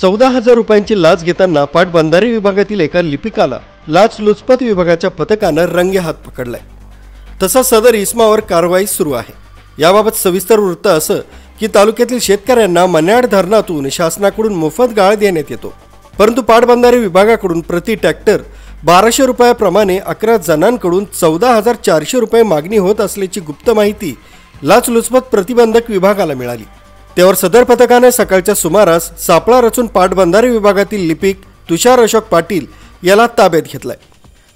14,000 रुपयांची लाच घेताना पाटबंधारे विभागातील एका लिपिकाला लाचलुचपत विभागाच्या पथकानं रंगेहात पकडलाय। तसा सदर इसमावर कारवाई सुरू आहे। याबाबत सविस्तर वृत्त असं की तालुक्यातील शेतकऱ्यांना मन्याड धरणातून शासनाकडून मोफत गाळ देण्यात येतो, परंतु पाटबंधारे विभागाकडून प्रति ट्रॅक्टर 1200 रुपयाप्रमाणे 11 जणांकडून 14,400 रुपये मागणी होत असल्याची गुप्त माहिती लाचलुचपत प्रतिबंधक विभागाला मिळाली। त्यावर सदर पथकाने सकाळच्या सुमारास सापळा रचून पाटबंधारे विभागातील लिपिक तुषार अशोक पाटील याला ताब्यात घेतलाय।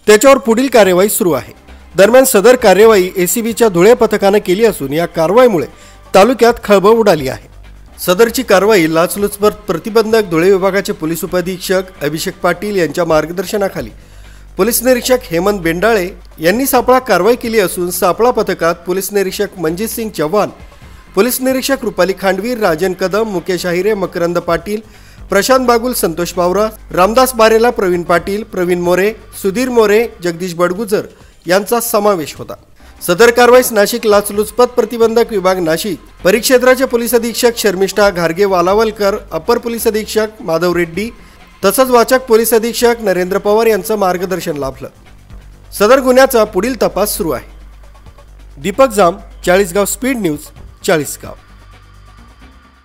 त्याच्यावर पुढील कार्यवाही सुरू आहे। दरम्यान सदर कार्यवाही एसीबीच्या धुळे पथकाने केली असून या कारवाईमुळे तालुक्यात खळबळ उडाली आहे। सदरची कारवाई लाचलुचपत प्रतिबंधक धुळे विभागाचे पोलीस उपअधीक्षक अभिषेक पाटील यांच्या मार्गदर्शनाखाली पोलीस निरीक्षक हेमंत बेंडाळे यांनी सापळा कारवाई केली असून सापळा पथकात पोलीस निरीक्षक मनजित सिंग चव्हाण, पोलीस निरीक्षक रुपाली खांडवी, राजन कदम, मुकेश आहिरे, मकरंद पाटील, प्रशांत बागुल, संतोष पावरा, रामदास बारेला, प्रवीण पाटील, प्रवीण मोरे, सुधीर मोरे, जगदीश बडगुजर यांचा समावेश होता। सदर कारवाईस नाशिक लाचलुचपत प्रतिबंधक विभाग नाशिक परिक्षेत्राचे पोलीस अधीक्षक शर्मिष्ठा घारगे वालावलकर, अपर पोलीस अधीक्षक माधव रेड्डी तसंच वाचक पोलीस अधीक्षक नरेंद्र पवार यांचं मार्गदर्शन लाभलं। सदर गुन्ह्याचा पुढील तपास सुरू आहे। दीपक जाम, 40 गाव स्पीड न्यूज, 40 गाव।